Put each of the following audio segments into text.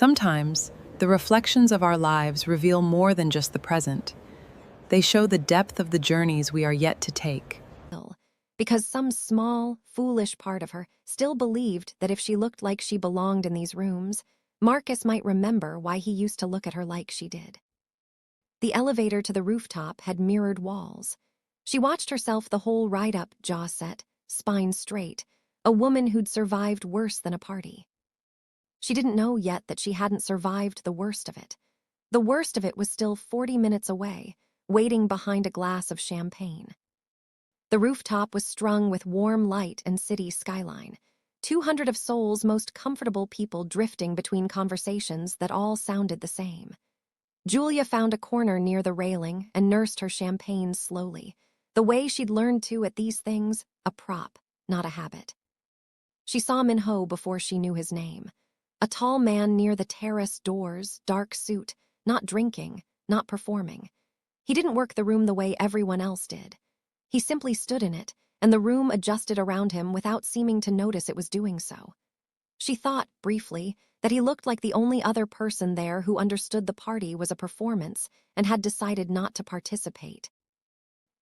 Sometimes, the reflections of our lives reveal more than just the present. They show the depth of the journeys we are yet to take. Because some small, foolish part of her still believed that if she looked like she belonged in these rooms, Marcus might remember why he used to look at her like she did. The elevator to the rooftop had mirrored walls. She watched herself the whole ride up, jaw set, spine straight, a woman who'd survived worse than a party. She didn't know yet that she hadn't survived the worst of it. The worst of it was still 40 minutes away, waiting behind a glass of champagne. The rooftop was strung with warm light and city skyline. 200 of Seoul's most comfortable people drifting between conversations that all sounded the same. Julia found a corner near the railing and nursed her champagne slowly, the way she'd learned to at these things, a prop, not a habit. She saw Minho before she knew his name. A tall man near the terrace doors, dark suit, not drinking, not performing. He didn't work the room the way everyone else did. He simply stood in it, and the room adjusted around him without seeming to notice it was doing so. She thought, briefly, that he looked like the only other person there who understood the party was a performance and had decided not to participate.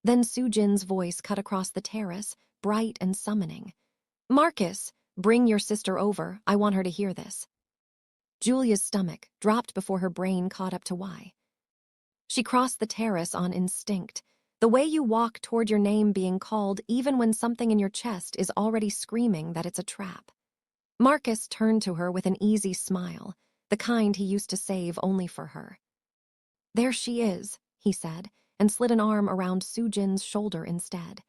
Then Soo-jin's voice cut across the terrace, bright and summoning. "Marcus, bring your sister over. I want her to hear this." Julia's stomach dropped before her brain caught up to why. She crossed the terrace on instinct, the way you walk toward your name being called even when something in your chest is already screaming that it's a trap. Marcus turned to her with an easy smile, the kind he used to save only for her. "There she is," he said, and slid an arm around Soo-jin's shoulder instead.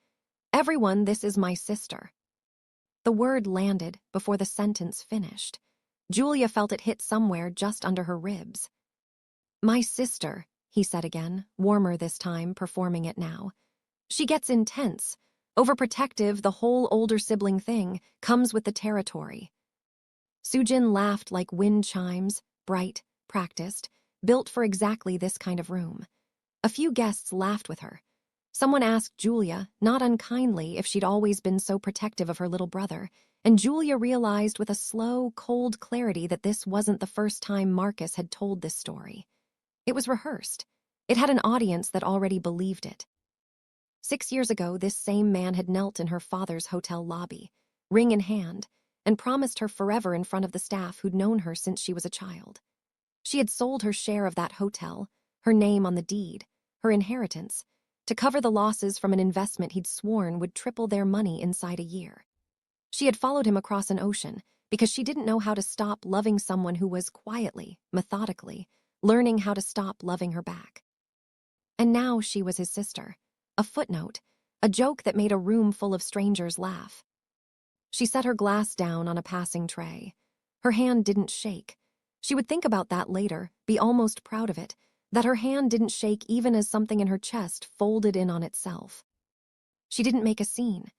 "Everyone, this is my sister." The word landed before the sentence finished. Julia felt it hit somewhere just under her ribs. "My sister," he said again, warmer this time, performing it now. "She gets intense, overprotective, the whole older sibling thing comes with the territory." Soo-jin laughed like wind chimes, bright, practiced, built for exactly this kind of room. A few guests laughed with her. Someone asked Julia, not unkindly, if she'd always been so protective of her little brother, and Julia realized with a slow, cold clarity that this wasn't the first time Marcus had told this story. It was rehearsed. It had an audience that already believed it. 6 years ago, this same man had knelt in her father's hotel lobby, ring in hand, and promised her forever in front of the staff who'd known her since she was a child. She had sold her share of that hotel, her name on the deed, her inheritance, to cover the losses from an investment he'd sworn would triple their money inside a year. She had followed him across an ocean because she didn't know how to stop loving someone who was quietly, methodically, learning how to stop loving her back. And now she was his sister, a footnote, a joke that made a room full of strangers laugh. She set her glass down on a passing tray. Her hand didn't shake. She would think about that later, be almost proud of it, that her hand didn't shake even as something in her chest folded in on itself. She didn't make a scene.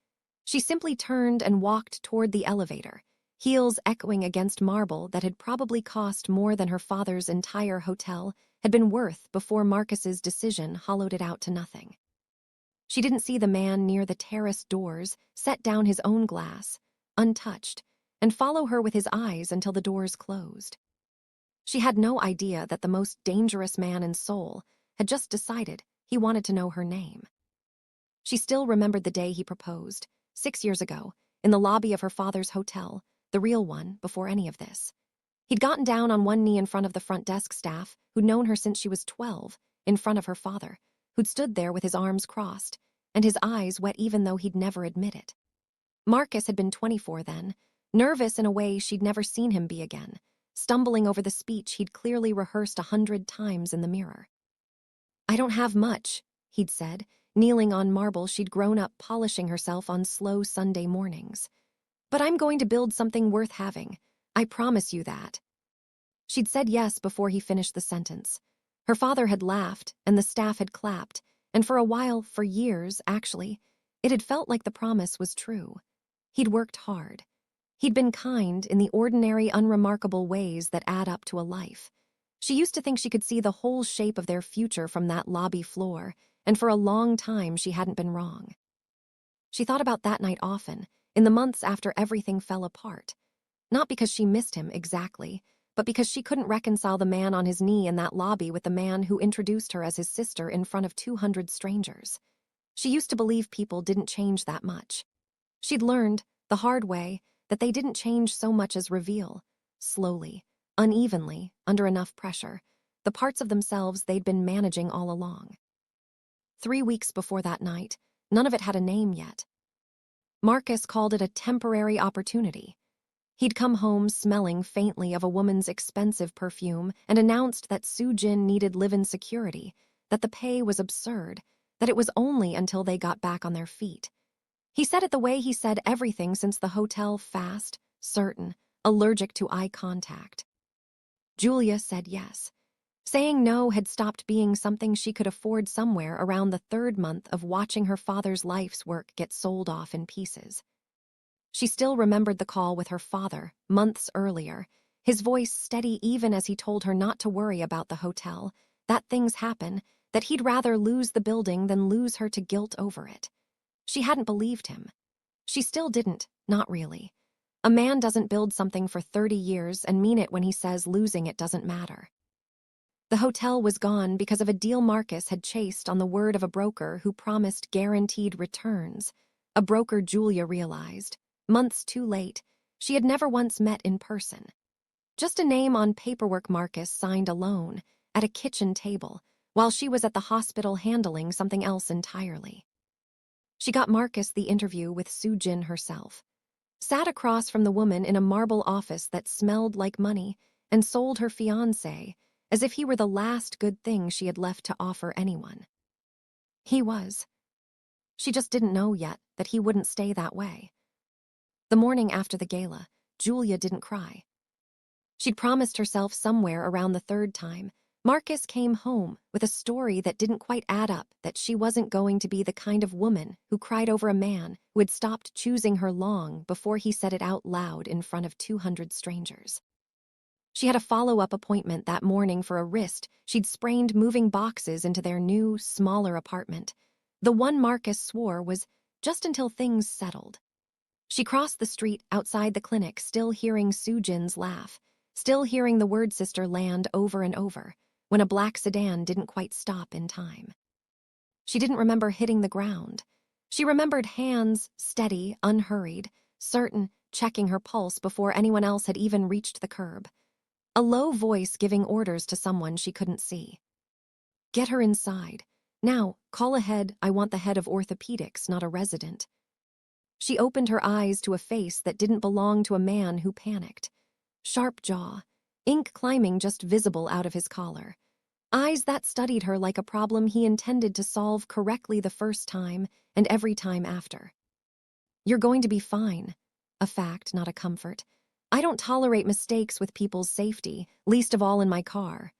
She simply turned and walked toward the elevator, heels echoing against marble that had probably cost more than her father's entire hotel had been worth before Marcus's decision hollowed it out to nothing. She didn't see the man near the terrace doors set down his own glass, untouched, and follow her with his eyes until the doors closed. She had no idea that the most dangerous man in Seoul had just decided he wanted to know her name. She still remembered the day he proposed, 6 years ago, in the lobby of her father's hotel, the real one, before any of this. He'd gotten down on one knee in front of the front desk staff, who'd known her since she was 12, in front of her father, who'd stood there with his arms crossed, and his eyes wet even though he'd never admit it. Marcus had been 24 then, nervous in a way she'd never seen him be again, stumbling over the speech he'd clearly rehearsed 100 times in the mirror. "I don't have much," he'd said, kneeling on marble she'd grown up polishing herself on slow Sunday mornings. "But I'm going to build something worth having. I promise you that." She'd said yes before he finished the sentence. Her father had laughed, and the staff had clapped, and for a while, for years, actually, it had felt like the promise was true. He'd worked hard. He'd been kind in the ordinary, unremarkable ways that add up to a life. She used to think she could see the whole shape of their future from that lobby floor, and for a long time she hadn't been wrong. She thought about that night often, in the months after everything fell apart. Not because she missed him exactly, but because she couldn't reconcile the man on his knee in that lobby with the man who introduced her as his sister in front of 200 strangers. She used to believe people didn't change that much. She'd learned, the hard way, that they didn't change so much as reveal, slowly, unevenly, under enough pressure, the parts of themselves they'd been managing all along. 3 weeks before that night, none of it had a name yet. Marcus called it a temporary opportunity. He'd come home smelling faintly of a woman's expensive perfume and announced that Soo-jin needed live-in security, that the pay was absurd, that it was only until they got back on their feet. He said it the way he said everything since the hotel, fast, certain, allergic to eye contact. Julia said yes. Saying no had stopped being something she could afford somewhere around the 3rd month of watching her father's life's work get sold off in pieces. She still remembered the call with her father, months earlier, his voice steady even as he told her not to worry about the hotel, that things happen, that he'd rather lose the building than lose her to guilt over it. She hadn't believed him. She still didn't, not really. A man doesn't build something for 30 years and mean it when he says losing it doesn't matter. The hotel was gone because of a deal Marcus had chased on the word of a broker who promised guaranteed returns, a broker Julia realized, months too late, she had never once met in person. Just a name on paperwork Marcus signed alone, at a kitchen table, while she was at the hospital handling something else entirely. She got Marcus the interview with Soo-jin herself. Sat across from the woman in a marble office that smelled like money and sold her fiancé as if he were the last good thing she had left to offer anyone. He was. She just didn't know yet that he wouldn't stay that way. The morning after the gala, Julia didn't cry. She'd promised herself somewhere around the 3rd time, Marcus came home with a story that didn't quite add up, that she wasn't going to be the kind of woman who cried over a man who had stopped choosing her long before he said it out loud in front of 200 strangers. She had a follow-up appointment that morning for a wrist she'd sprained moving boxes into their new, smaller apartment. The one Marcus swore was just until things settled. She crossed the street outside the clinic, still hearing Soo-jin's laugh, still hearing the word sister land over and over, when a black sedan didn't quite stop in time. She didn't remember hitting the ground. She remembered hands, steady, unhurried, certain, checking her pulse before anyone else had even reached the curb. A low voice giving orders to someone she couldn't see. Get her inside. Now, call ahead, I want the head of orthopedics, not a resident. She opened her eyes to a face that didn't belong to a man who panicked. Sharp jaw, ink climbing just visible out of his collar. Eyes that studied her like a problem he intended to solve correctly the first time and every time after. You're going to be fine. A fact, not a comfort. I don't tolerate mistakes with people's safety, least of all in my car.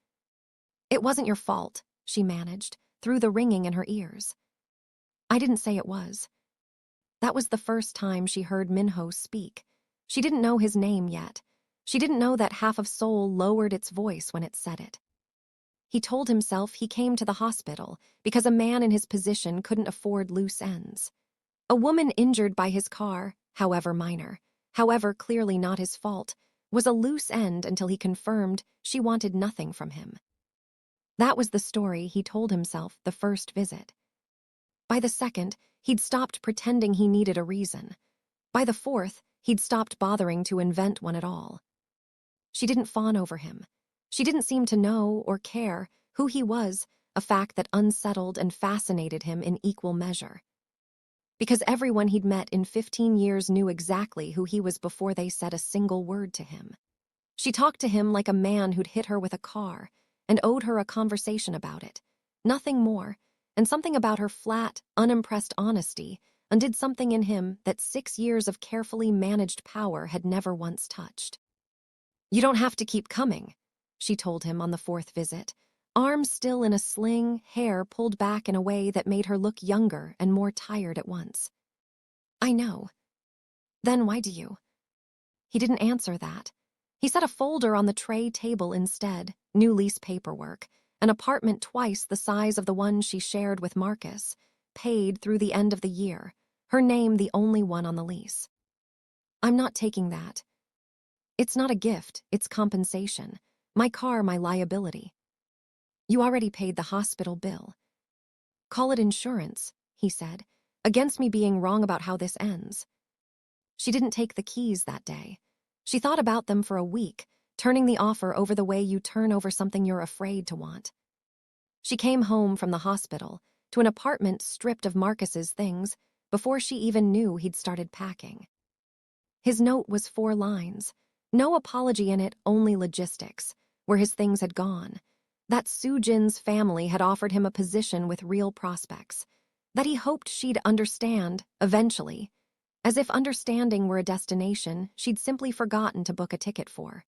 It wasn't your fault, she managed, through the ringing in her ears. I didn't say it was. That was the first time she heard Minho speak. She didn't know his name yet. She didn't know that half of Seoul lowered its voice when it said it. He told himself he came to the hospital because a man in his position couldn't afford loose ends. A woman injured by his car, however minor, however clearly not his fault, was a loose end until he confirmed she wanted nothing from him. That was the story he told himself the first visit. By the 2nd, he'd stopped pretending he needed a reason. By the 4th, he'd stopped bothering to invent one at all. She didn't fawn over him. She didn't seem to know or care who he was, a fact that unsettled and fascinated him in equal measure. Because everyone he'd met in 15 years knew exactly who he was before they said a single word to him. She talked to him like a man who'd hit her with a car and owed her a conversation about it. Nothing more, and something about her flat, unimpressed honesty undid something in him that 6 years of carefully managed power had never once touched. You don't have to keep coming, she told him on the 4th visit, arms still in a sling, hair pulled back in a way that made her look younger and more tired at once. I know. Then why do you? He didn't answer that. He set a folder on the tray table instead, new lease paperwork, an apartment twice the size of the one she shared with Marcus, paid through the end of the year, her name the only one on the lease. I'm not taking that. It's not a gift, it's compensation. My car, my liability. You already paid the hospital bill. Call it insurance, he said, against me being wrong about how this ends. She didn't take the keys that day. She thought about them for a week, turning the offer over the way you turn over something you're afraid to want. She came home from the hospital to an apartment stripped of Marcus's things before she even knew he'd started packing. His note was 4 lines. No apology in it, only logistics, where his things had gone. That Soo-jin's family had offered him a position with real prospects. That he hoped she'd understand, eventually. As if understanding were a destination she'd simply forgotten to book a ticket for.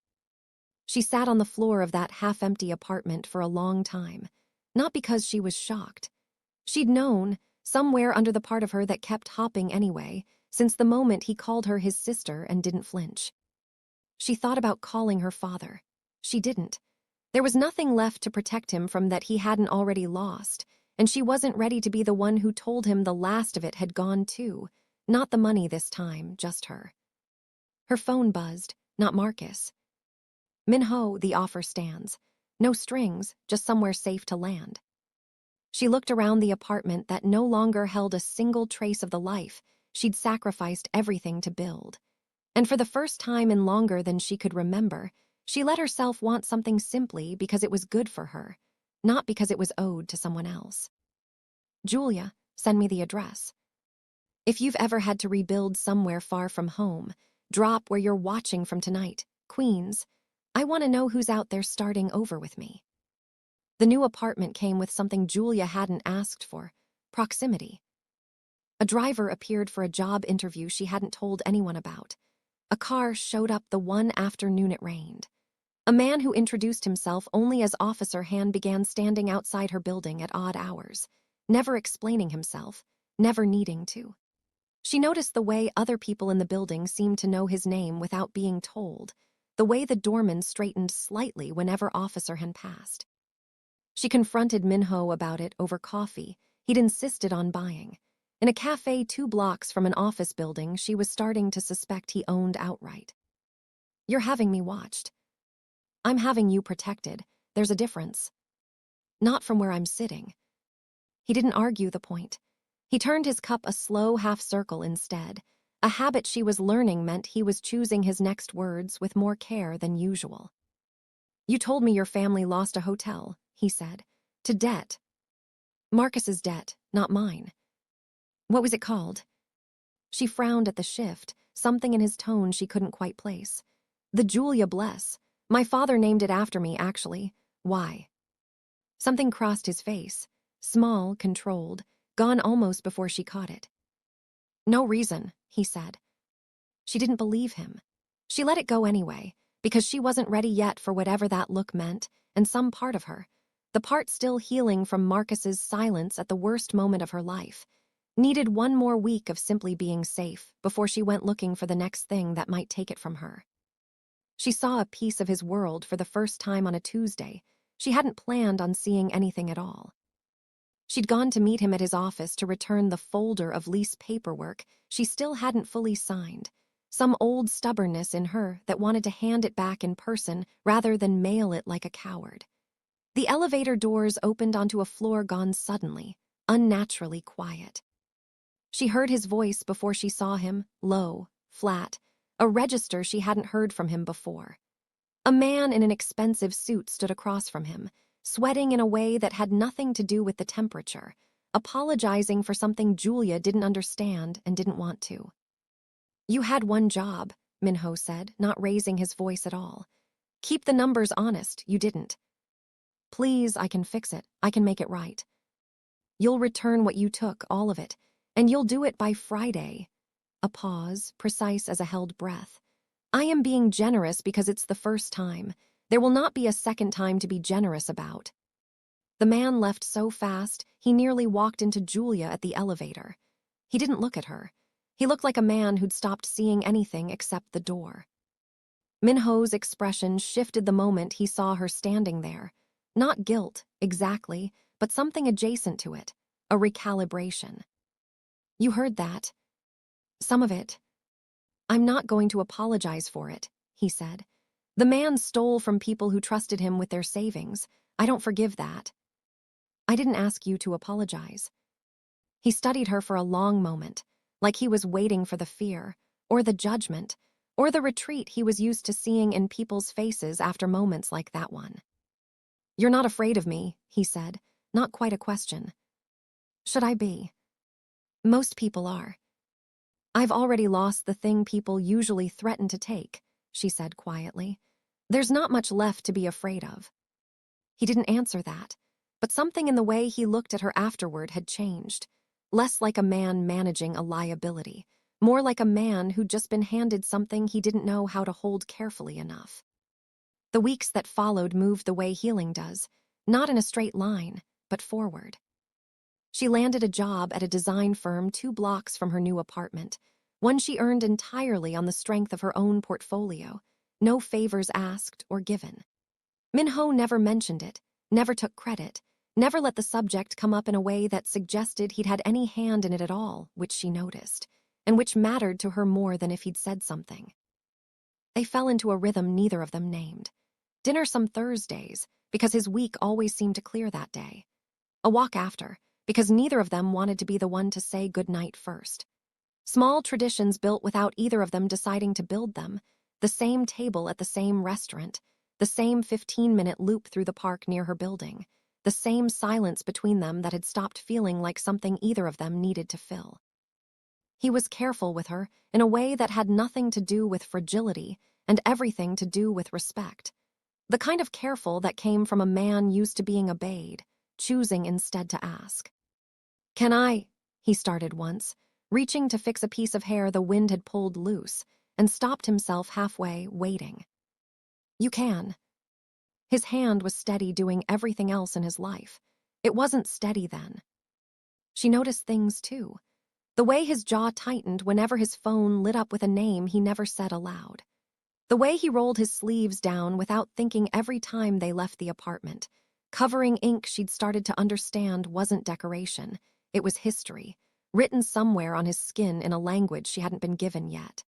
She sat on the floor of that half-empty apartment for a long time. Not because she was shocked. She'd known, somewhere under the part of her that kept hopping anyway, since the moment he called her his sister and didn't flinch. She thought about calling her father. She didn't. There was nothing left to protect him from that he hadn't already lost, and she wasn't ready to be the one who told him the last of it had gone too. Not the money this time, just her. Her phone buzzed, not Marcus. Min-ho, the offer stands. No strings, just somewhere safe to land. She looked around the apartment that no longer held a single trace of the life she'd sacrificed everything to build. And for the first time in longer than she could remember, she let herself want something simply because it was good for her, not because it was owed to someone else. Julia, send me the address. If you've ever had to rebuild somewhere far from home, drop where you're watching from tonight, Queens. I want to know who's out there starting over with me. The new apartment came with something Julia hadn't asked for, proximity. A driver appeared for a job interview she hadn't told anyone about. A car showed up the one afternoon it rained. A man who introduced himself only as Officer Han began standing outside her building at odd hours, never explaining himself, never needing to. She noticed the way other people in the building seemed to know his name without being told, the way the doorman straightened slightly whenever Officer Han passed. She confronted Min-ho about it over coffee he'd insisted on buying. In a cafe 2 blocks from an office building she was starting to suspect he owned outright. You're having me watched. I'm having you protected. There's a difference. Not from where I'm sitting. He didn't argue the point. He turned his cup a slow half-circle instead. A habit she was learning meant he was choosing his next words with more care than usual. You told me your family lost a hotel, he said. To debt. Marcus's debt, not mine. What was it called? She frowned at the shift, something in his tone she couldn't quite place. The Julia Bless. My father named it after me, actually. Why? Something crossed his face. Small, controlled, gone almost before she caught it. No reason, he said. She didn't believe him. She let it go anyway, because she wasn't ready yet for whatever that look meant, and some part of her, the part still healing from Marcus's silence at the worst moment of her life, needed one more week of simply being safe before she went looking for the next thing that might take it from her. She saw a piece of his world for the first time on a Tuesday. She hadn't planned on seeing anything at all. She'd gone to meet him at his office to return the folder of lease paperwork she still hadn't fully signed, some old stubbornness in her that wanted to hand it back in person rather than mail it like a coward. The elevator doors opened onto a floor gone suddenly, unnaturally quiet. She heard his voice before she saw him, low, flat, a register she hadn't heard from him before. A man in an expensive suit stood across from him, sweating in a way that had nothing to do with the temperature, apologizing for something Julia didn't understand and didn't want to. You had one job, Min-ho said, not raising his voice at all. Keep the numbers honest, you didn't. Please, I can fix it. I can make it right. You'll return what you took, all of it, and you'll do it by Friday. A pause, precise as a held breath. I am being generous because it's the first time. There will not be a second time to be generous about. The man left so fast, he nearly walked into Julia at the elevator. He didn't look at her. He looked like a man who'd stopped seeing anything except the door. Min-ho's expression shifted the moment he saw her standing there. Not guilt, exactly, but something adjacent to it. A recalibration. You heard that. Some of it. I'm not going to apologize for it, he said. The man stole from people who trusted him with their savings. I don't forgive that. I didn't ask you to apologize. He studied her for a long moment, like he was waiting for the fear, or the judgment, or the retreat he was used to seeing in people's faces after moments like that one. You're not afraid of me, he said, not quite a question. Should I be? Most people are. I've already lost the thing people usually threaten to take, she said quietly. There's not much left to be afraid of. He didn't answer that, but something in the way he looked at her afterward had changed. Less like a man managing a liability, more like a man who'd just been handed something he didn't know how to hold carefully enough. The weeks that followed moved the way healing does, not in a straight line, but forward. She landed a job at a design firm 2 blocks from her new apartment, one she earned entirely on the strength of her own portfolio, no favors asked or given. Min-ho never mentioned it, never took credit, never let the subject come up in a way that suggested he'd had any hand in it at all, which she noticed, and which mattered to her more than if he'd said something. They fell into a rhythm neither of them named. Dinner some Thursdays, because his week always seemed to clear that day. A walk after, because neither of them wanted to be the one to say goodnight first. Small traditions built without either of them deciding to build them, the same table at the same restaurant, the same 15-minute loop through the park near her building, the same silence between them that had stopped feeling like something either of them needed to fill. He was careful with her in a way that had nothing to do with fragility and everything to do with respect. The kind of careful that came from a man used to being obeyed, choosing instead to ask. Can I? He started once, reaching to fix a piece of hair the wind had pulled loose, and stopped himself halfway, waiting. You can. His hand was steady doing everything else in his life. It wasn't steady then. She noticed things too. The way his jaw tightened whenever his phone lit up with a name he never said aloud. The way he rolled his sleeves down without thinking every time they left the apartment, covering ink she'd started to understand wasn't decoration, it was history, written somewhere on his skin in a language she hadn't been given yet.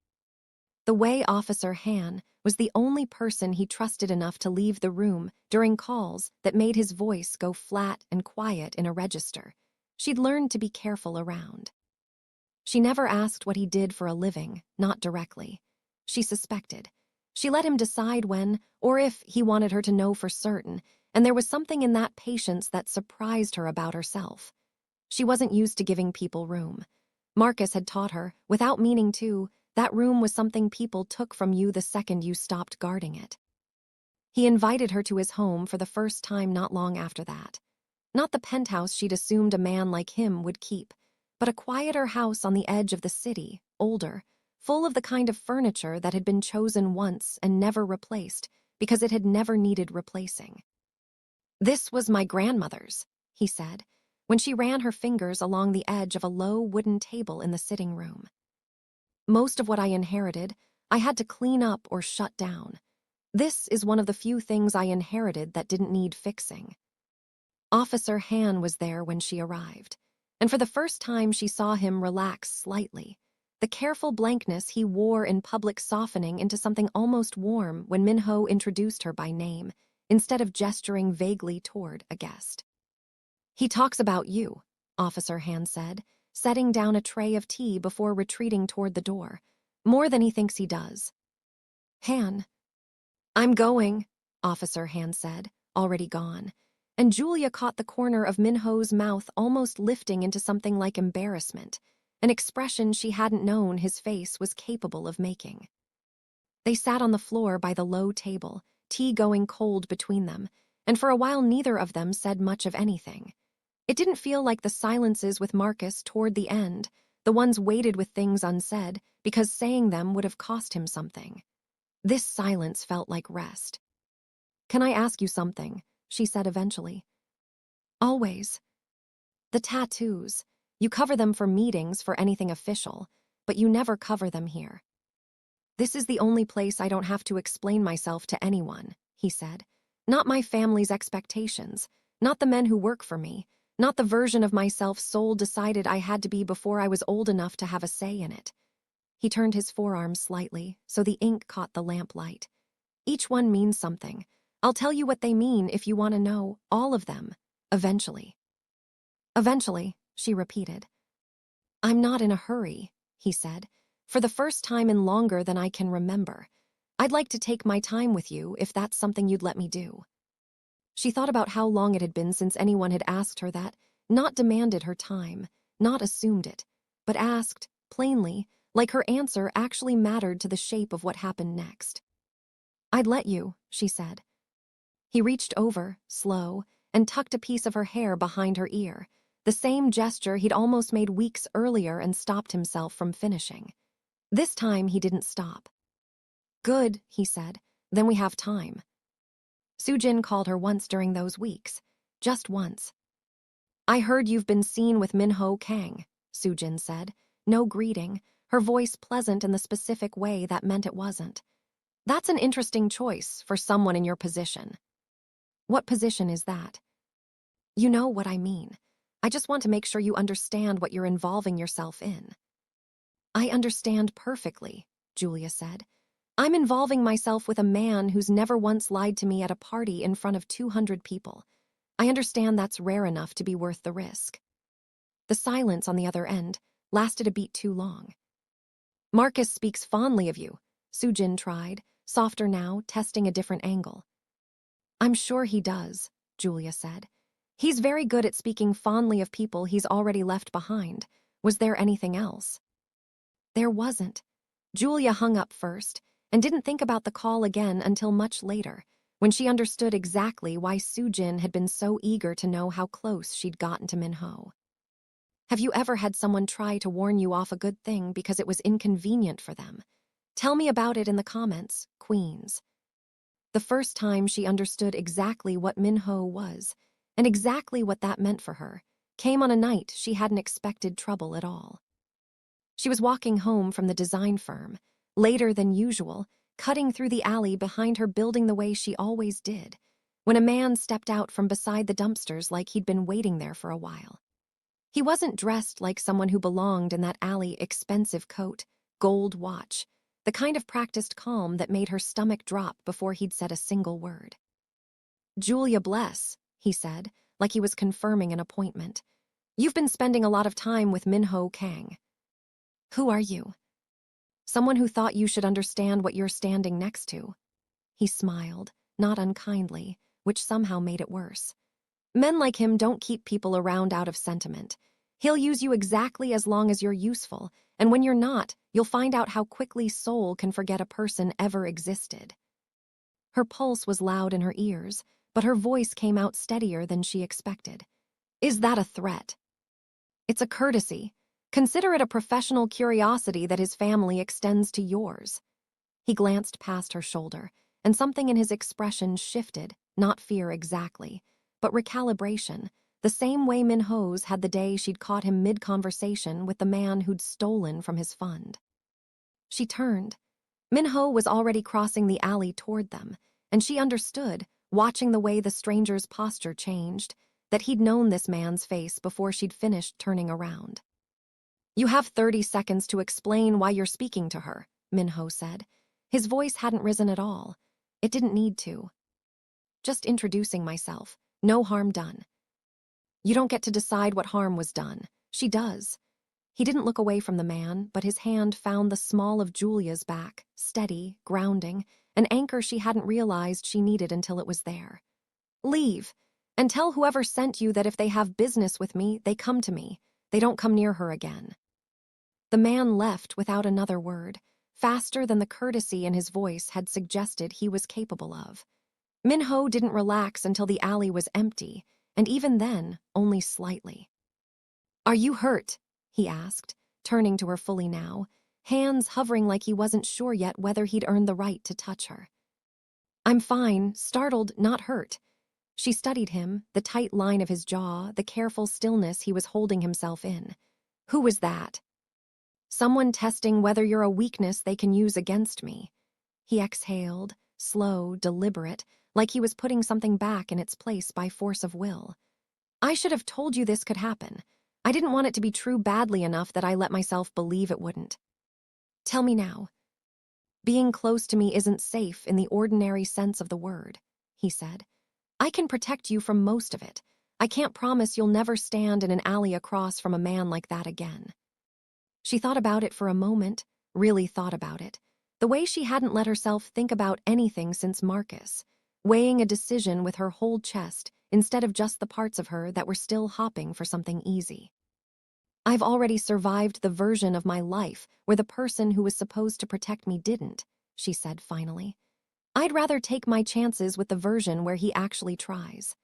The way Officer Han was the only person he trusted enough to leave the room during calls that made his voice go flat and quiet in a register, she'd learned to be careful around. She never asked what he did for a living, not directly. She suspected. She let him decide when, or if, he wanted her to know for certain, and there was something in that patience that surprised her about herself. She wasn't used to giving people room. Marcus had taught her, without meaning to, that room was something people took from you the second you stopped guarding it. He invited her to his home for the first time not long after that. Not the penthouse she'd assumed a man like him would keep, but a quieter house on the edge of the city, older, full of the kind of furniture that had been chosen once and never replaced because it had never needed replacing. This was my grandmother's, he said, when she ran her fingers along the edge of a low wooden table in the sitting room. Most of what I inherited, I had to clean up or shut down. This is one of the few things I inherited that didn't need fixing. Officer Han was there when she arrived, and for the first time she saw him relax slightly, the careful blankness he wore in public softening into something almost warm when Min-ho introduced her by name, instead of gesturing vaguely toward a guest. He talks about you, Officer Han said, setting down a tray of tea before retreating toward the door, more than he thinks he does. Han. I'm going, Officer Han said, already gone, and Julia caught the corner of Min-ho's mouth almost lifting into something like embarrassment, an expression she hadn't known his face was capable of making. They sat on the floor by the low table, tea going cold between them, and for a while neither of them said much of anything. It didn't feel like the silences with Marcus toward the end, the ones weighted with things unsaid, because saying them would have cost him something. This silence felt like rest. Can I ask you something? She said eventually. Always. The tattoos. You cover them for meetings, for anything official, but you never cover them here. This is the only place I don't have to explain myself to anyone, he said. Not my family's expectations, not the men who work for me, not the version of myself Seoul decided I had to be before I was old enough to have a say in it. He turned his forearm slightly, so the ink caught the lamplight. Each one means something. I'll tell you what they mean if you want to know, all of them, eventually. Eventually, she repeated. I'm not in a hurry, he said, for the first time in longer than I can remember. I'd like to take my time with you if that's something you'd let me do. She thought about how long it had been since anyone had asked her that, not demanded her time, not assumed it, but asked, plainly, like her answer actually mattered to the shape of what happened next. I'd let you, she said. He reached over, slow, and tucked a piece of her hair behind her ear, the same gesture he'd almost made weeks earlier and stopped himself from finishing. This time he didn't stop. Good, he said, then we have time. Soo-jin called her once during those weeks, just once. I heard you've been seen with Min-ho Kang, Soo-jin said, no greeting, her voice pleasant in the specific way that meant it wasn't. That's an interesting choice for someone in your position. What position is that? You know what I mean. I just want to make sure you understand what you're involving yourself in. I understand perfectly, Julia said. I'm involving myself with a man who's never once lied to me at a party in front of 200 people. I understand that's rare enough to be worth the risk. The silence on the other end lasted a beat too long. Marcus speaks fondly of you, Soo-jin tried, softer now, testing a different angle. I'm sure he does, Julia said. He's very good at speaking fondly of people he's already left behind. Was there anything else? There wasn't. Julia hung up first and didn't think about the call again until much later, when she understood exactly why Soo-jin had been so eager to know how close she'd gotten to Min-ho. Have you ever had someone try to warn you off a good thing because it was inconvenient for them? Tell me about it in the comments, Queens. The first time she understood exactly what Min-ho was, and exactly what that meant for her, came on a night she hadn't expected trouble at all. She was walking home from the design firm, later than usual, cutting through the alley behind her building the way she always did, when a man stepped out from beside the dumpsters like he'd been waiting there for a while. He wasn't dressed like someone who belonged in that alley expensive coat, gold watch, the kind of practiced calm that made her stomach drop before he'd said a single word. Julia Bless, he said, like he was confirming an appointment. You've been spending a lot of time with Min-ho Kang. Who are you? Someone who thought you should understand what you're standing next to. He smiled, not unkindly, which somehow made it worse. Men like him don't keep people around out of sentiment. He'll use you exactly as long as you're useful, and when you're not, you'll find out how quickly Seoul can forget a person ever existed. Her pulse was loud in her ears, but her voice came out steadier than she expected. Is that a threat? It's a courtesy. Consider it a professional curiosity that his family extends to yours. He glanced past her shoulder, and something in his expression shifted, not fear exactly, but recalibration, the same way Min-ho's had the day she'd caught him mid-conversation with the man who'd stolen from his fund. She turned. Min-ho was already crossing the alley toward them, and she understood, watching the way the stranger's posture changed, that he'd known this man's face before she'd finished turning around. You have 30 seconds to explain why you're speaking to her, Min-ho said. His voice hadn't risen at all. It didn't need to. Just introducing myself. No harm done. You don't get to decide what harm was done. She does. He didn't look away from the man, but his hand found the small of Julia's back, steady, grounding, an anchor she hadn't realized she needed until it was there. Leave, and tell whoever sent you that if they have business with me, they come to me. They don't come near her again. The man left without another word, faster than the courtesy in his voice had suggested he was capable of. Min-ho didn't relax until the alley was empty, and even then, only slightly. Are you hurt? He asked, turning to her fully now, hands hovering like he wasn't sure yet whether he'd earned the right to touch her. I'm fine, startled, not hurt. She studied him, the tight line of his jaw, the careful stillness he was holding himself in. Who was that? Someone testing whether you're a weakness they can use against me. He exhaled, slow, deliberate, like he was putting something back in its place by force of will. I should have told you this could happen. I didn't want it to be true badly enough that I let myself believe it wouldn't. Tell me now. Being close to me isn't safe in the ordinary sense of the word, he said. I can protect you from most of it. I can't promise you'll never stand in an alley across from a man like that again. She thought about it for a moment, really thought about it, the way she hadn't let herself think about anything since Marcus, weighing a decision with her whole chest instead of just the parts of her that were still hopping for something easy. I've already survived the version of my life where the person who was supposed to protect me didn't, she said finally. I'd rather take my chances with the version where he actually tries.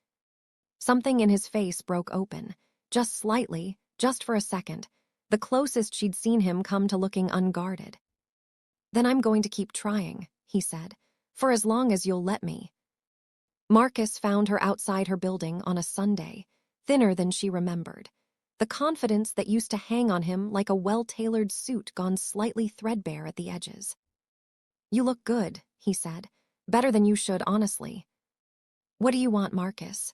Something in his face broke open, just slightly, just for a second, the closest she'd seen him come to looking unguarded. Then I'm going to keep trying, he said, for as long as you'll let me. Marcus found her outside her building on a Sunday, thinner than she remembered. The confidence that used to hang on him like a well-tailored suit gone slightly threadbare at the edges. You look good, he said. Better than you should, honestly. What do you want, Marcus?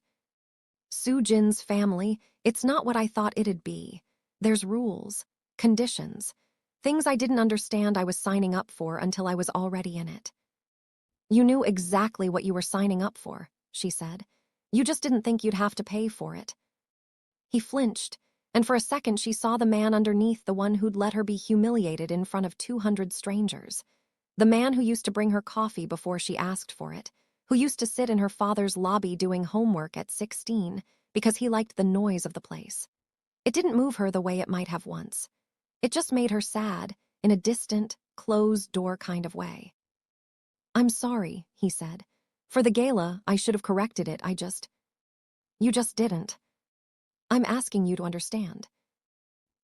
Soo-jin's family, it's not what I thought it'd be. There's rules, conditions, things I didn't understand I was signing up for until I was already in it. You knew exactly what you were signing up for, she said. You just didn't think you'd have to pay for it. He flinched, and for a second she saw the man underneath, the one who'd let her be humiliated in front of 200 strangers. The man who used to bring her coffee before she asked for it, who used to sit in her father's lobby doing homework at 16 because he liked the noise of the place. It didn't move her the way it might have once. It just made her sad, in a distant, closed-door kind of way. I'm sorry, he said. For the gala, I should have corrected it, You just didn't. I'm asking you to understand.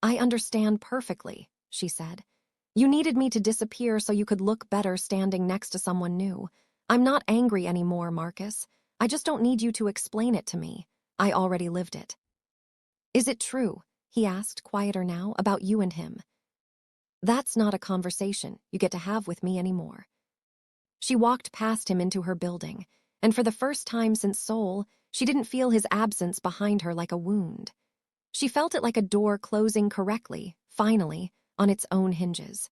I understand perfectly, she said. You needed me to disappear so you could look better standing next to someone new. I'm not angry anymore, Marcus. I just don't need you to explain it to me. I already lived it. Is it true, he asked, quieter now, about you and him? That's not a conversation you get to have with me anymore. She walked past him into her building, and for the first time since Seoul, she didn't feel his absence behind her like a wound. She felt it like a door closing correctly, finally, on its own hinges.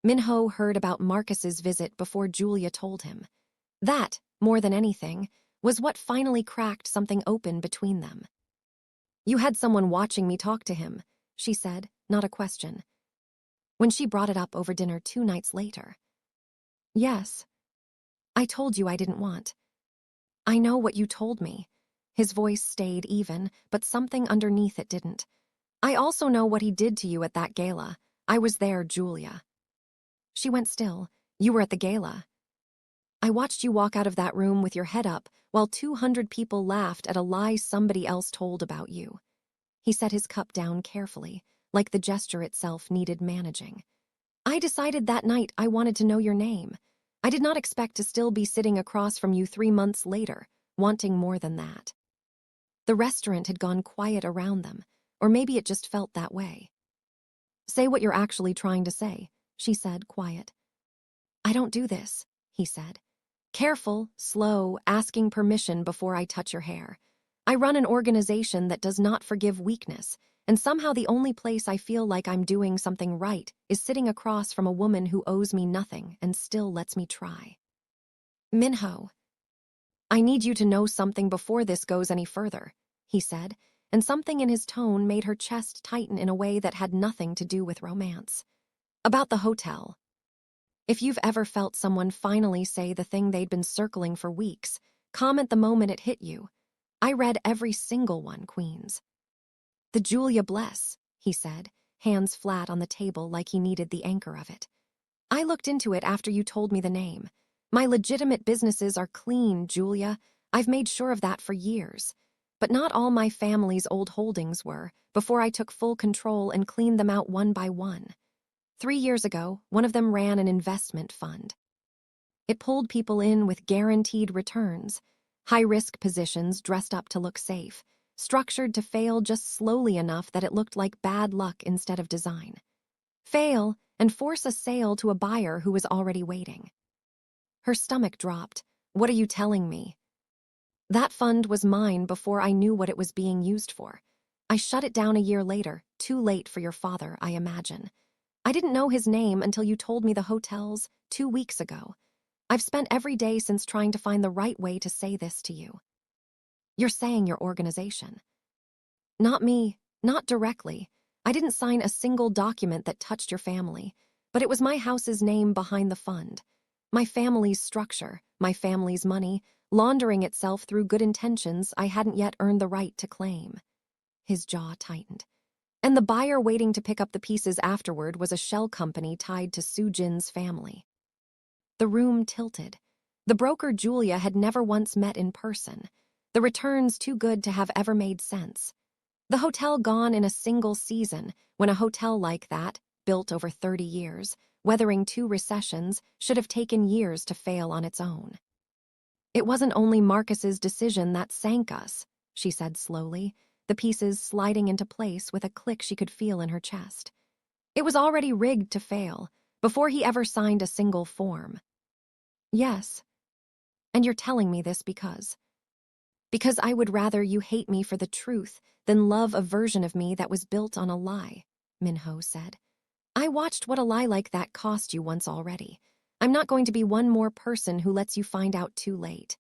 Minho heard about Marcus's visit before Julia told him. That, more than anything, was what finally cracked something open between them. You had someone watching me talk to him, she said, not a question. When she brought it up over dinner 2 nights later. Yes. I told you I didn't want. I know what you told me. His voice stayed even, but something underneath it didn't. I also know what he did to you at that gala. I was there, Julia. She went still. You were at the gala. I watched you walk out of that room with your head up while 200 people laughed at a lie somebody else told about you. He set his cup down carefully, like the gesture itself needed managing. I decided that night I wanted to know your name. I did not expect to still be sitting across from you 3 months later, wanting more than that. The restaurant had gone quiet around them, or maybe it just felt that way. Say what you're actually trying to say, she said, quiet. I don't do this, he said. Careful, slow, asking permission before I touch your hair. I run an organization that does not forgive weakness, and somehow the only place I feel like I'm doing something right is sitting across from a woman who owes me nothing and still lets me try. Minho. I need you to know something before this goes any further, he said, and something in his tone made her chest tighten in a way that had nothing to do with romance. About the hotel. If you've ever felt someone finally say the thing they'd been circling for weeks, comment the moment it hit you. I read every single one, Queens. The Julia Bless, he said, hands flat on the table like he needed the anchor of it. I looked into it after you told me the name. My legitimate businesses are clean, Julia. I've made sure of that for years. But not all my family's old holdings were, before I took full control and cleaned them out one by one. 3 years ago, one of them ran an investment fund. It pulled people in with guaranteed returns, high-risk positions dressed up to look safe, structured to fail just slowly enough that it looked like bad luck instead of design. Fail and force a sale to a buyer who was already waiting. Her stomach dropped. What are you telling me? That fund was mine before I knew what it was being used for. I shut it down a year later, too late for your father, I imagine. I didn't know his name until you told me the hotels 2 weeks ago. I've spent every day since trying to find the right way to say this to you. You're saying your organization. Not me, not directly. I didn't sign a single document that touched your family, but it was my house's name behind the fund. My family's structure, my family's money, laundering itself through good intentions I hadn't yet earned the right to claim. His jaw tightened. And the buyer waiting to pick up the pieces afterward was a shell company tied to Soo-jin's family. The room tilted. The broker Julia had never once met in person. The returns too good to have ever made sense. The hotel gone in a single season, when a hotel like that, built over 30 years, weathering 2 recessions, should have taken years to fail on its own. It wasn't only Marcus's decision that sank us, she said slowly, the pieces sliding into place with a click she could feel in her chest. It was already rigged to fail, before he ever signed a single form. Yes. And you're telling me this because I would rather you hate me for the truth than love a version of me that was built on a lie, Minho said. I watched what a lie like that cost you once already. I'm not going to be one more person who lets you find out too late.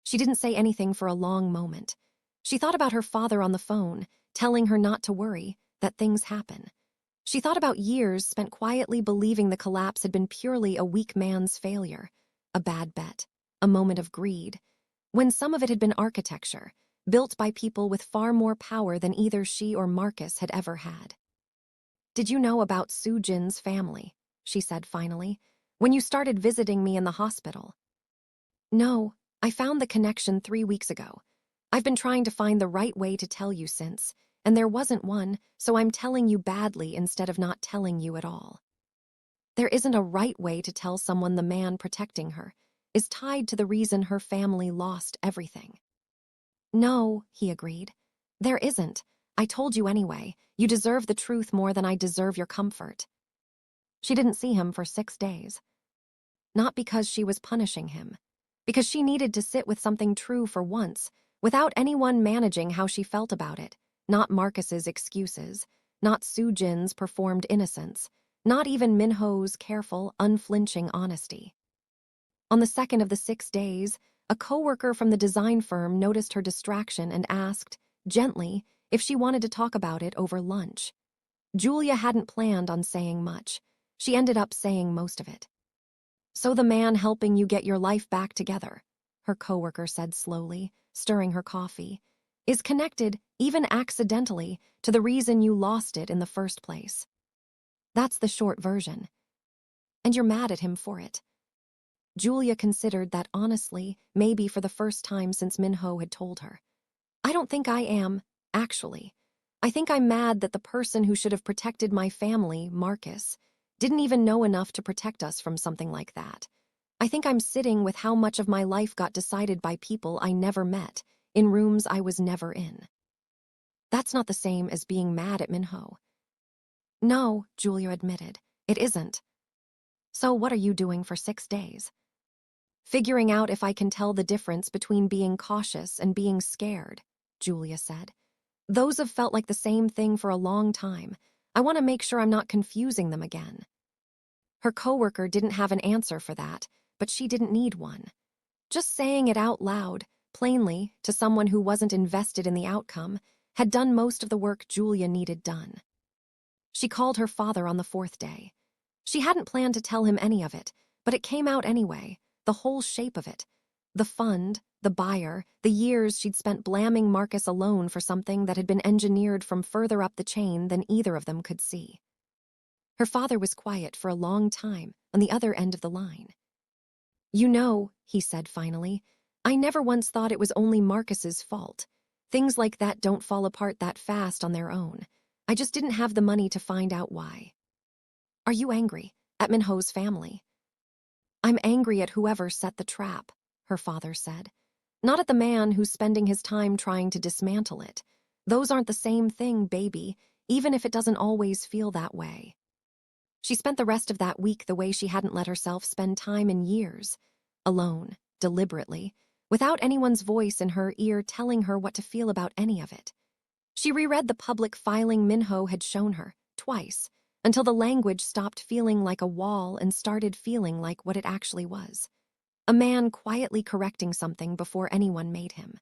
She didn't say anything for a long moment. She thought about her father on the phone, telling her not to worry, that things happen. She thought about years spent quietly believing the collapse had been purely a weak man's failure, a bad bet, a moment of greed, when some of it had been architecture, built by people with far more power than either she or Marcus had ever had. Did you know about Soo-jin's family? She said finally, when you started visiting me in the hospital. No, I found the connection 3 weeks ago. I've been trying to find the right way to tell you since, and there wasn't one, so I'm telling you badly instead of not telling you at all. There isn't a right way to tell someone the man protecting her is tied to the reason her family lost everything. No, he agreed. There isn't. I told you anyway. You deserve the truth more than I deserve your comfort. She didn't see him for 6 days. Not because she was punishing him. Because she needed to sit with something true for once, without anyone managing how she felt about it. Not Marcus's excuses. Not Soo-jin's performed innocence. Not even Minho's careful, unflinching honesty. On the second of the 6 days, a coworker from the design firm noticed her distraction and asked, gently, if she wanted to talk about it over lunch. Julia hadn't planned on saying much. She ended up saying most of it. So the man helping you get your life back together, her coworker said slowly, stirring her coffee, is connected, even accidentally, to the reason you lost it in the first place. That's the short version. And you're mad at him for it. Julia considered that honestly, maybe for the first time since Minho had told her. I don't think I am, actually. I think I'm mad that the person who should have protected my family, Marcus, didn't even know enough to protect us from something like that. I think I'm sitting with how much of my life got decided by people I never met, in rooms I was never in. That's not the same as being mad at Minho. No, Julia admitted, it isn't. So what are you doing for 6 days? Figuring out if I can tell the difference between being cautious and being scared, Julia said. Those have felt like the same thing for a long time. I want to make sure I'm not confusing them again. Her coworker didn't have an answer for that, but she didn't need one. Just saying it out loud, plainly, to someone who wasn't invested in the outcome, had done most of the work Julia needed done. She called her father on the 4th day. She hadn't planned to tell him any of it, but it came out anyway, the whole shape of it. The fund, the buyer, the years she'd spent blaming Marcus alone for something that had been engineered from further up the chain than either of them could see. Her father was quiet for a long time on the other end of the line. You know, he said finally, I never once thought it was only Marcus's fault. Things like that don't fall apart that fast on their own. I just didn't have the money to find out why. Are you angry at Minho's family? I'm angry at whoever set the trap, her father said. Not at the man who's spending his time trying to dismantle it. Those aren't the same thing, baby, even if it doesn't always feel that way. She spent the rest of that week the way she hadn't let herself spend time in years. Alone, deliberately, without anyone's voice in her ear telling her what to feel about any of it. She reread the public filing Minho had shown her, twice, until the language stopped feeling like a wall and started feeling like what it actually was. A man quietly correcting something before anyone made him.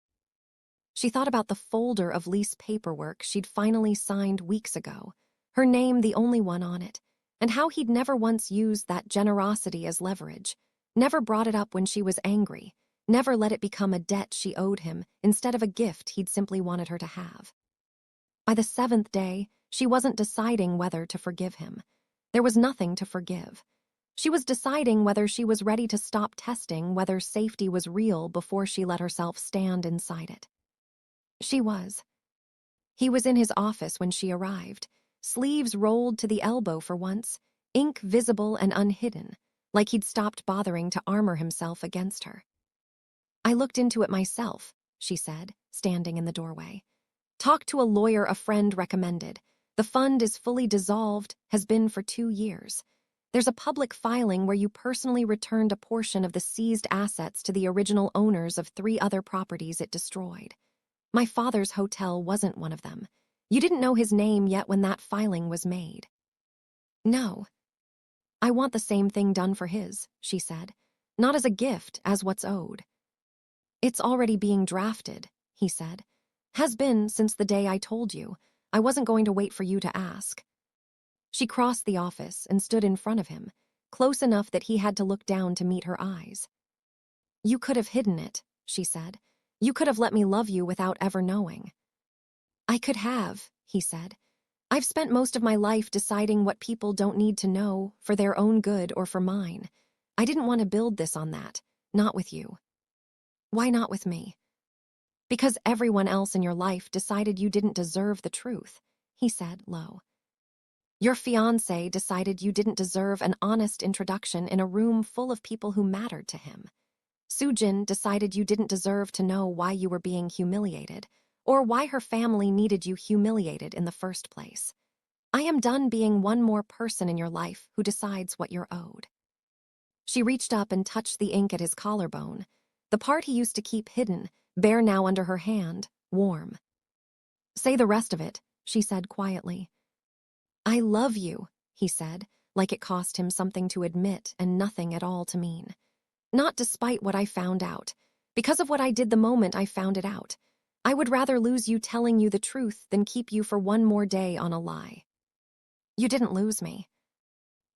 She thought about the folder of lease paperwork she'd finally signed weeks ago, her name the only one on it, and how he'd never once used that generosity as leverage, never brought it up when she was angry, never let it become a debt she owed him instead of a gift he'd simply wanted her to have. By the 7th day, she wasn't deciding whether to forgive him. There was nothing to forgive. She was deciding whether she was ready to stop testing whether safety was real before she let herself stand inside it. She was. He was in his office when she arrived, sleeves rolled to the elbow for once, ink visible and unhidden, like he'd stopped bothering to armor himself against her. "I looked into it myself," she said, standing in the doorway. "Talked to a lawyer a friend recommended. The fund is fully dissolved, has been for 2 years. There's a public filing where you personally returned a portion of the seized assets to the original owners of 3 other properties it destroyed. My father's hotel wasn't one of them. You didn't know his name yet when that filing was made." "No. I want the same thing done for his," she said. "Not as a gift, as what's owed." "It's already being drafted," he said. "Has been since the day I told you. I wasn't going to wait for you to ask." She crossed the office and stood in front of him, close enough that he had to look down to meet her eyes. "You could have hidden it," she said. "You could have let me love you without ever knowing." "I could have," he said. "I've spent most of my life deciding what people don't need to know, for their own good or for mine. I didn't want to build this on that, not with you." "Why not with me?" "Because everyone else in your life decided you didn't deserve the truth," he said, low. "Your fiancé decided you didn't deserve an honest introduction in a room full of people who mattered to him. Sujin decided you didn't deserve to know why you were being humiliated, or why her family needed you humiliated in the first place. I am done being one more person in your life who decides what you're owed." She reached up and touched the ink at his collarbone, the part he used to keep hidden, bare now under her hand, warm. "Say the rest of it," she said quietly. "I love you," he said, like it cost him something to admit and nothing at all to mean. "Not despite what I found out. Because of what I did the moment I found it out. I would rather lose you telling you the truth than keep you for one more day on a lie." "You didn't lose me."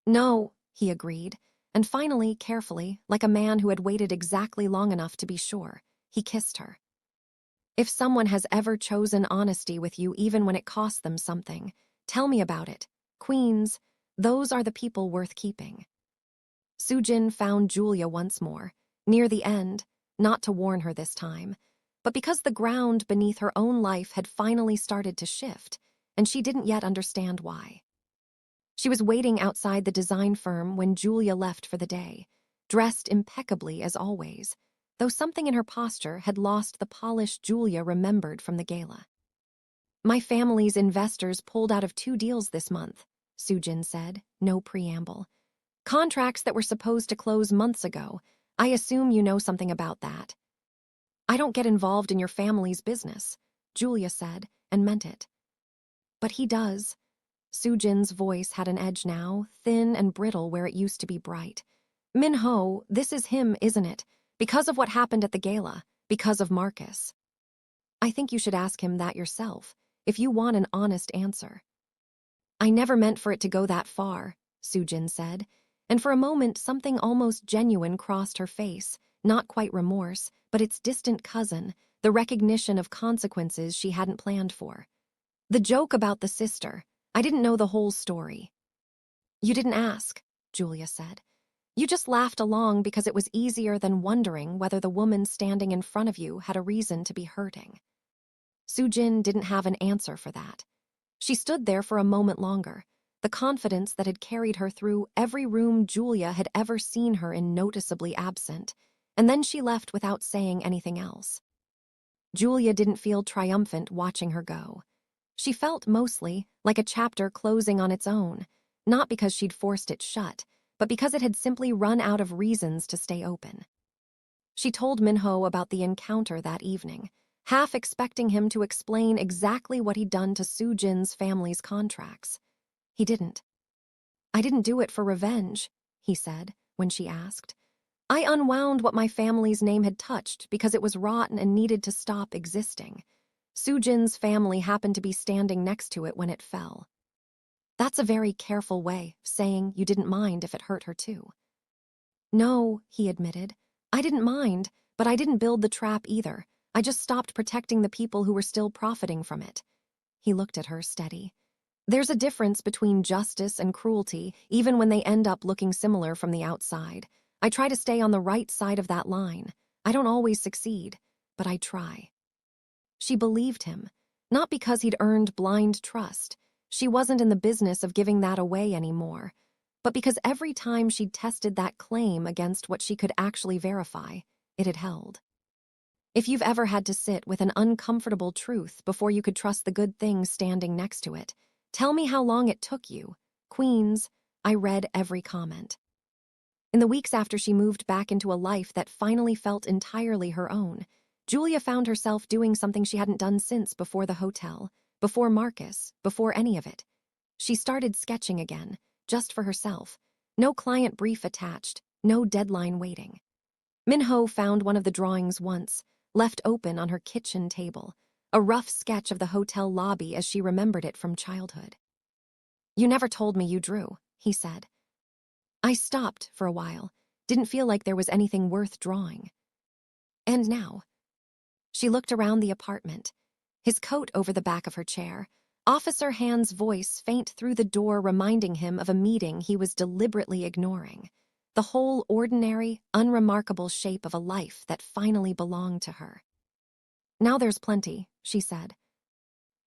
"No," he agreed, and finally, carefully, like a man who had waited exactly long enough to be sure, he kissed her. "If someone has ever chosen honesty with you even when it cost them something, tell me about it. Queens, those are the people worth keeping." Sujin found Julia once more, near the end, not to warn her this time, but because the ground beneath her own life had finally started to shift, and she didn't yet understand why. She was waiting outside the design firm when Julia left for the day, dressed impeccably as always, though something in her posture had lost the polish Julia remembered from the gala. "My family's investors pulled out of 2 deals this month," Sujin said, no preamble. "Contracts that were supposed to close months ago. I assume you know something about that." "I don't get involved in your family's business," Julia said, and meant it. "But he does." Sujin's voice had an edge now, thin and brittle where it used to be bright. "Min-ho, this is him, isn't it? Because of what happened at the gala, because of Marcus." "I think you should ask him that yourself, if you want an honest answer." "I never meant for it to go that far," Sujin said, and for a moment something almost genuine crossed her face, not quite remorse, but its distant cousin, the recognition of consequences she hadn't planned for. "The joke about the sister, I didn't know the whole story." "You didn't ask," Julia said. "You just laughed along because it was easier than wondering whether the woman standing in front of you had a reason to be hurting." Sujin didn't have an answer for that. She stood there for a moment longer, the confidence that had carried her through every room Julia had ever seen her in noticeably absent, and then she left without saying anything else. Julia didn't feel triumphant watching her go. She felt mostly like a chapter closing on its own, not because she'd forced it shut, but because it had simply run out of reasons to stay open. She told Min-ho about the encounter that evening, half expecting him to explain exactly what he'd done to Sujin's family's contracts. He didn't. I didn't do it for revenge, he said, when she asked. I unwound what my family's name had touched because it was rotten and needed to stop existing. Sujin's family happened to be standing next to it when it fell. That's a very careful way of saying you didn't mind if it hurt her too. No, he admitted. I didn't mind, but I didn't build the trap either. I just stopped protecting the people who were still profiting from it. He looked at her steady. There's a difference between justice and cruelty, even when they end up looking similar from the outside. I try to stay on the right side of that line. I don't always succeed, but I try. She believed him, not because he'd earned blind trust. She wasn't in the business of giving that away anymore, but because every time she'd tested that claim against what she could actually verify, it had held. If you've ever had to sit with an uncomfortable truth before you could trust the good things standing next to it, tell me how long it took you. Queens, I read every comment. In the weeks after she moved back into a life that finally felt entirely her own, Julia found herself doing something she hadn't done since before the hotel, before Marcus, before any of it. She started sketching again, just for herself. No client brief attached, no deadline waiting. Minho found one of the drawings once, left open on her kitchen table, a rough sketch of the hotel lobby as she remembered it from childhood. You never told me you drew, he said. I stopped for a while, didn't feel like there was anything worth drawing. And now? She looked around the apartment, his coat over the back of her chair, Officer Hand's voice faint through the door reminding him of a meeting he was deliberately ignoring. The whole ordinary, unremarkable shape of a life that finally belonged to her. Now there's plenty, she said.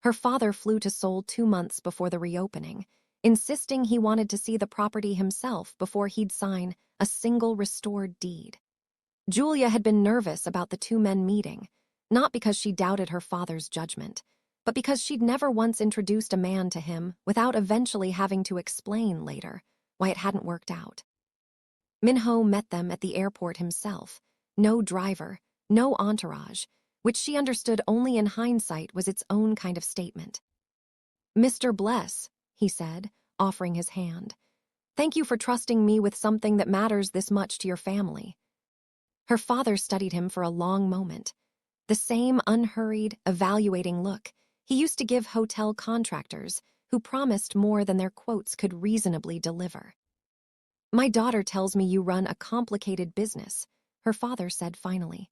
Her father flew to Seoul 2 months before the reopening, insisting he wanted to see the property himself before he'd sign a single restored deed. Julia had been nervous about the two men meeting, not because she doubted her father's judgment, but because she'd never once introduced a man to him without eventually having to explain later why it hadn't worked out. Minho met them at the airport himself, no driver, no entourage, which she understood only in hindsight was its own kind of statement. Mr. Bless, he said, offering his hand. Thank you for trusting me with something that matters this much to your family. Her father studied him for a long moment. The same unhurried, evaluating look he used to give hotel contractors who promised more than their quotes could reasonably deliver. My daughter tells me you run a complicated business, her father said finally.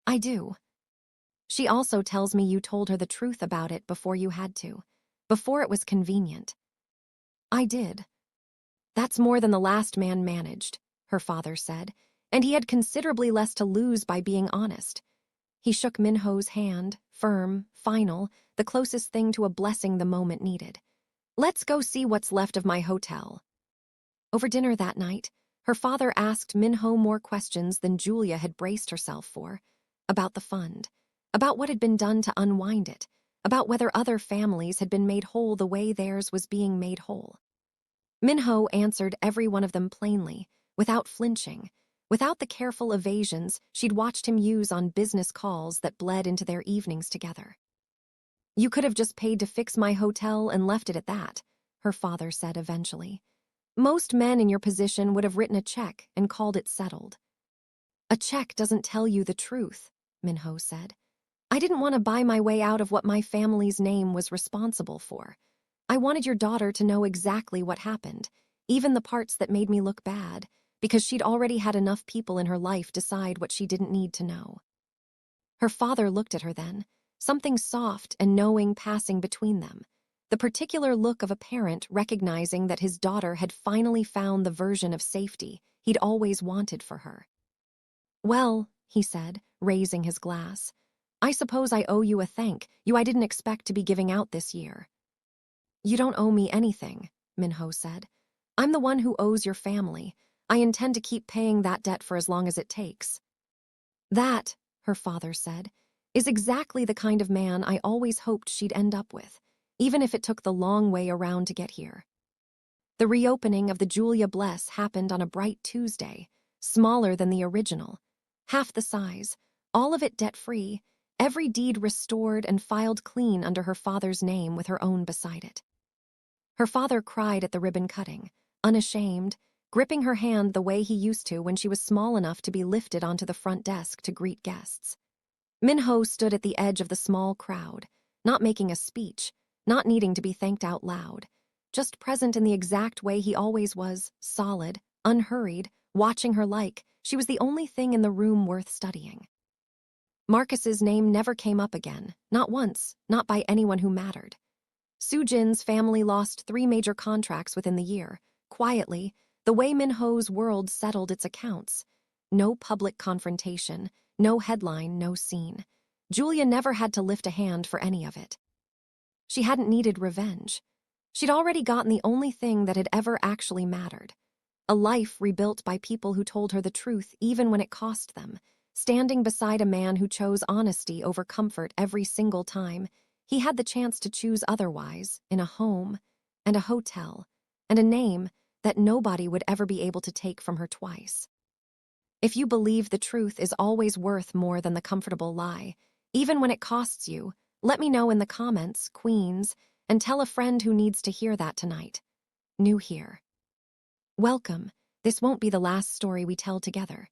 I do. She also tells me you told her the truth about it before you had to, before it was convenient. I did. That's more than the last man managed, her father said, and he had considerably less to lose by being honest. He shook Minho's hand, firm, final, the closest thing to a blessing the moment needed. Let's go see what's left of my hotel. Over dinner that night, her father asked Minho more questions than Julia had braced herself for, about the fund, about what had been done to unwind it, about whether other families had been made whole the way theirs was being made whole. Minho answered every one of them plainly, without flinching, without the careful evasions she'd watched him use on business calls that bled into their evenings together. You could have just paid to fix my hotel and left it at that, her father said eventually. Most men in your position would have written a check and called it settled. A check doesn't tell you the truth, Minho said. I didn't want to buy my way out of what my family's name was responsible for. I wanted your daughter to know exactly what happened, even the parts that made me look bad, because she'd already had enough people in her life decide what she didn't need to know. Her father looked at her then, something soft and knowing passing between them, the particular look of a parent recognizing that his daughter had finally found the version of safety he'd always wanted for her. Well, he said, raising his glass, I suppose I owe you a thank you I didn't expect to be giving out this year. You don't owe me anything, Minho said. I'm the one who owes your family. I intend to keep paying that debt for as long as it takes. That, her father said, is exactly the kind of man I always hoped she'd end up with, even if it took the long way around to get here. The reopening of the Julia Bless happened on a bright Tuesday, smaller than the original, half the size, all of it debt-free, every deed restored and filed clean under her father's name with her own beside it. Her father cried at the ribbon cutting, unashamed, gripping her hand the way he used to when she was small enough to be lifted onto the front desk to greet guests. Minho stood at the edge of the small crowd, not making a speech, not needing to be thanked out loud, just present in the exact way he always was, solid, unhurried, watching her like she was the only thing in the room worth studying. Marcus's name never came up again, not once, not by anyone who mattered. Soo-jin's family lost 3 major contracts within the year, quietly, the way Minho's world settled its accounts. No public confrontation, no headline, no scene. Julia never had to lift a hand for any of it. She hadn't needed revenge. She'd already gotten the only thing that had ever actually mattered. A life rebuilt by people who told her the truth even when it cost them, standing beside a man who chose honesty over comfort every single time. He had the chance to choose otherwise, in a home, and a hotel, and a name that nobody would ever be able to take from her twice. If you believe the truth is always worth more than the comfortable lie, even when it costs you, let me know in the comments, Queens, and tell a friend who needs to hear that tonight. New here. Welcome. This won't be the last story we tell together.